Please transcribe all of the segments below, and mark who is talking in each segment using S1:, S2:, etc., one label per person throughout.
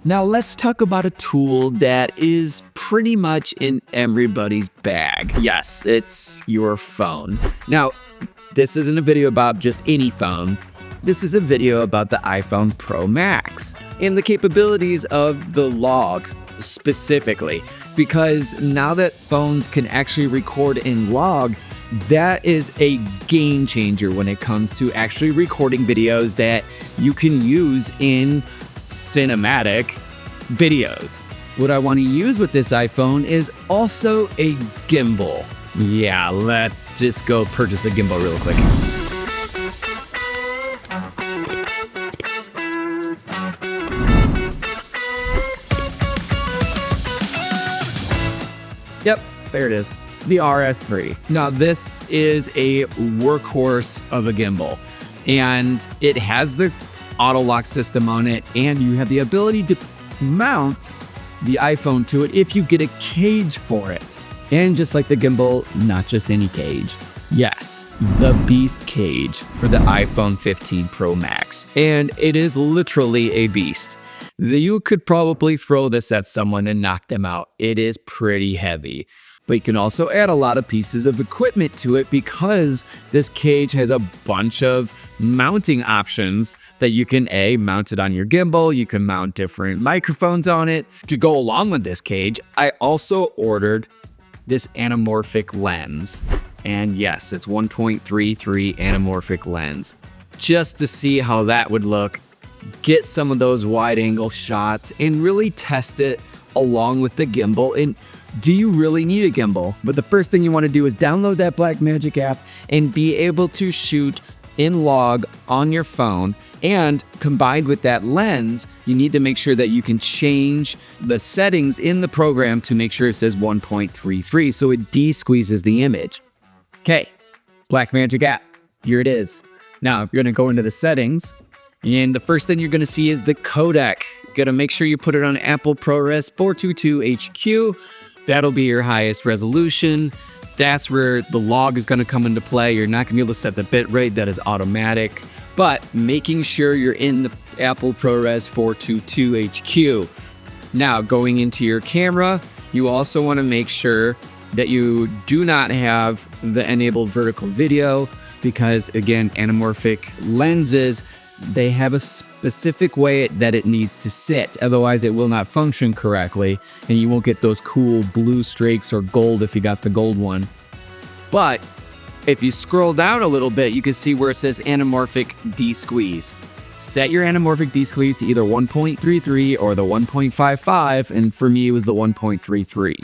S1: Now let's talk about a tool that is pretty much in everybody's bag. Yes, it's your phone. Now, this isn't a video about just any phone. This is a video about the iPhone Pro Max and the capabilities of the log specifically, because now that phones can actually record in log, that is a game changer when it comes to actually recording videos that you can use in cinematic videos. What I want to use with this iPhone is also a gimbal. Yeah, let's just go purchase a gimbal real quick. Yep, there it is. The RS3. Now this is a workhorse of a gimbal, and it has the auto lock system on it, and you have the ability to mount the iPhone to it if you get a cage for it. And just like the gimbal, not just any cage. Yes, the beast cage for the iPhone 15 Pro Max. And it is literally a beast. You could probably throw this at someone and knock them out. It is pretty heavy. But you can also add a lot of pieces of equipment to it because this cage has a bunch of mounting options that you can mount it on your gimbal. You can mount different microphones on it. To go along with this cage, I also ordered this anamorphic lens. And yes, it's 1.33 anamorphic lens. Just to see how that would look, get some of those wide angle shots and really test it along with the gimbal. And do you really need a gimbal? But the first thing you want to do is download that Blackmagic app and be able to shoot in log on your phone. And combined with that lens, you need to make sure that you can change the settings in the program to make sure it says 1.33 so it de-squeezes the image. Okay, Blackmagic app, here it is. Now, you're gonna go into the settings, and the first thing you're gonna see is the codec. You gotta make sure you put it on Apple ProRes 422 HQ. That'll be your highest resolution. That's where the log is gonna come into play. You're not gonna be able to set the bit rate, that is automatic. But making sure you're in the Apple ProRes 422 HQ. Now, going into your camera, you also wanna make sure that you do not have the enabled vertical video because, again, anamorphic lenses, they have a specific way that it needs to sit. Otherwise, it will not function correctly, and you won't get those cool blue streaks or gold if you got the gold one. But if you scroll down a little bit, you can see where it says anamorphic de-squeeze. Set your anamorphic de-squeeze to either 1.33 or the 1.55, and for me, it was the 1.33.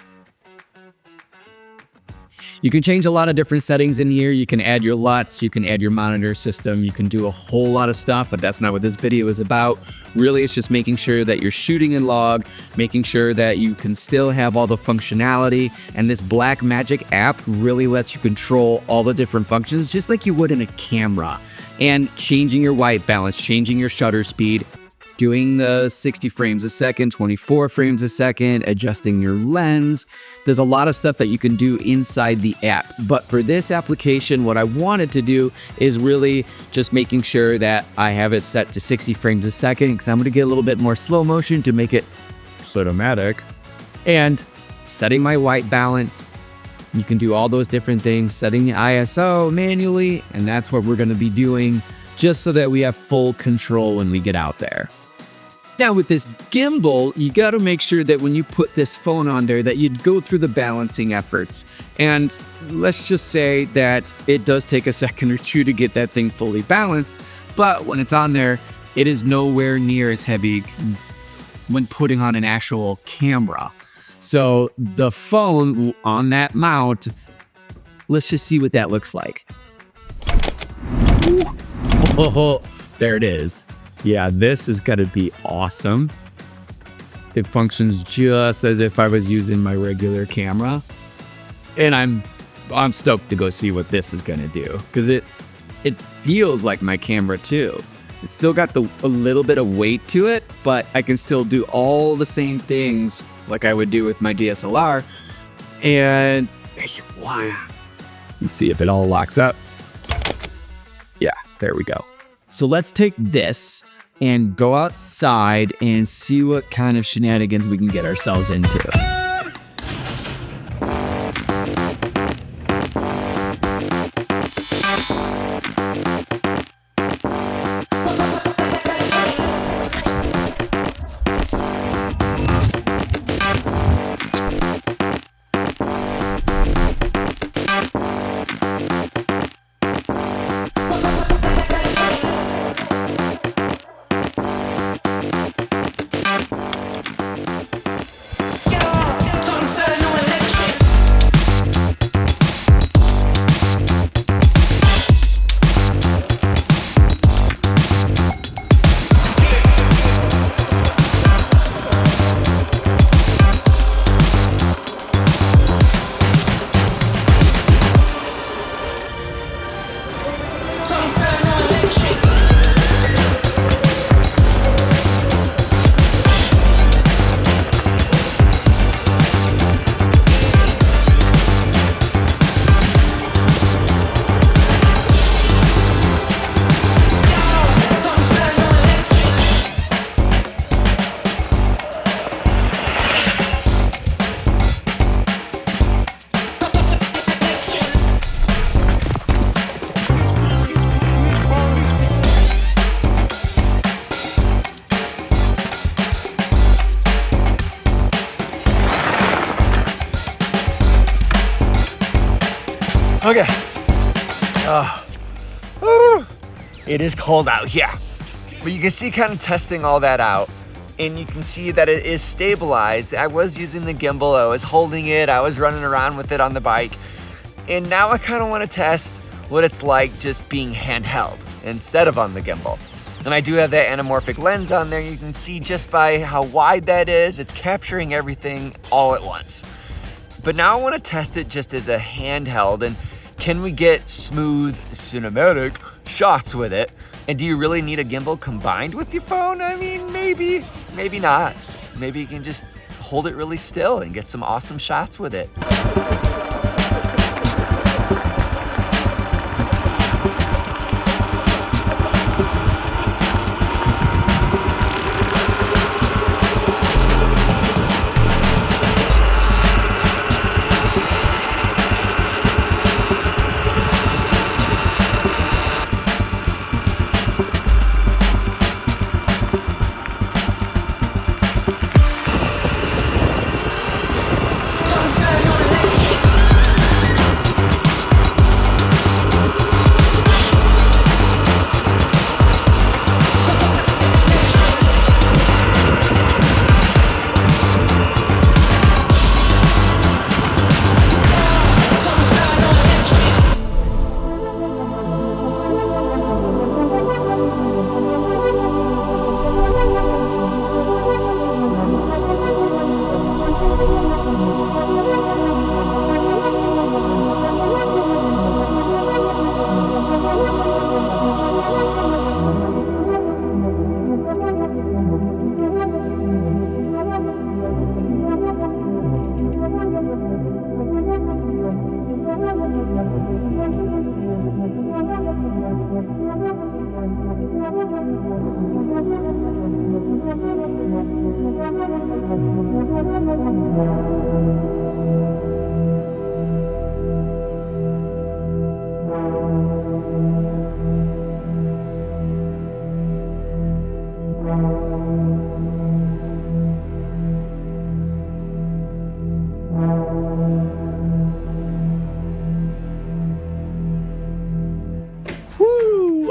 S1: You can change a lot of different settings in here. You can add your LUTs, you can add your monitor system, you can do a whole lot of stuff, but that's not what this video is about. Really, it's just making sure that you're shooting in log, making sure that you can still have all the functionality, and this Blackmagic app really lets you control all the different functions just like you would in a camera. And changing your white balance, changing your shutter speed, doing the 60 frames a second, 24 frames a second, adjusting your lens. There's a lot of stuff that you can do inside the app. But for this application, what I wanted to do is really just making sure that I have it set to 60 frames a second because I'm gonna get a little bit more slow motion to make it cinematic. And setting my white balance. You can do all those different things, setting the ISO manually, and that's what we're gonna be doing just so that we have full control when we get out there. Now with this gimbal, you gotta make sure that when you put this phone on there that you'd go through the balancing efforts. And let's just say that it does take a second or two to get that thing fully balanced, but when it's on there, it is nowhere near as heavy when putting on an actual camera. So the phone on that mount, let's just see what that looks like. Oh, there it is. Yeah, this is gonna be awesome. It functions just as if I was using my regular camera. And I'm stoked to go see what this is gonna do because it feels like my camera too. It's still got a little bit of weight to it, but I can still do all the same things like I would do with my DSLR. And wow. Let's see if it all locks up. Yeah, there we go. So let's take this and go outside and see what kind of shenanigans we can get ourselves into.
S2: Okay. It is cold out here. But you can see kind of testing all that out, and you can see that it is stabilized. I was using the gimbal, I was holding it, I was running around with it on the bike. And now I kind of want to test what it's like just being handheld instead of on the gimbal. And I do have that anamorphic lens on there. You can see just by how wide that is, it's capturing everything all at once. But now I want to test it just as a handheld, and can we get smooth cinematic shots with it? And do you really need a gimbal combined with your phone? I mean, maybe not. Maybe you can just hold it really still and get some awesome shots with it.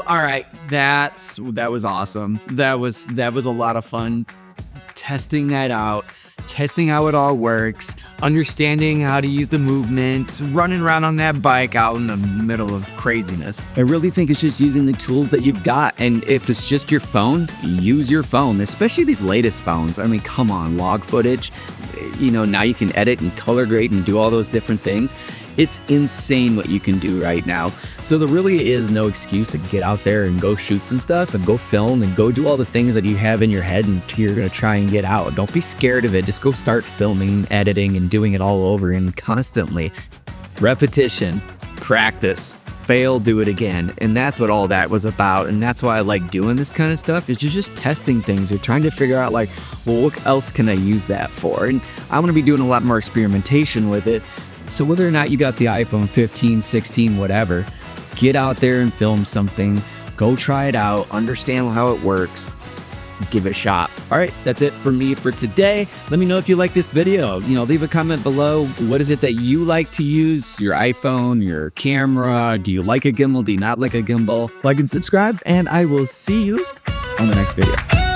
S1: All right, that was awesome. That was a lot of fun testing that out, testing how it all works, understanding how to use the movement, running around on that bike out in the middle of craziness. I really think it's just using the tools that you've got, and if it's just your phone, use your phone, especially these latest phones. I mean, come on, log footage. You know, now you can edit and color grade and do all those different things. It's insane what you can do right now. So there really is no excuse to get out there and go shoot some stuff and go film and go do all the things that you have in your head and you're gonna try and get out. Don't be scared of it. Just go start filming, editing, and doing it all over and constantly. Repetition, practice, fail, do it again. And that's what all that was about. And that's why I like doing this kind of stuff, is you're just testing things. You're trying to figure out like, well, what else can I use that for? And I'm going to be doing a lot more experimentation with it. So whether or not you got the iPhone 15, 16, whatever, get out there and film something. Go try it out, understand how it works, give it a shot. All right, that's it for me for today. Let me know if you like this video. Leave a comment below. What is it that you like to use? Your iPhone, your camera? Do you like a gimbal? Do you not like a gimbal? Like and subscribe, and I will see you on the next video.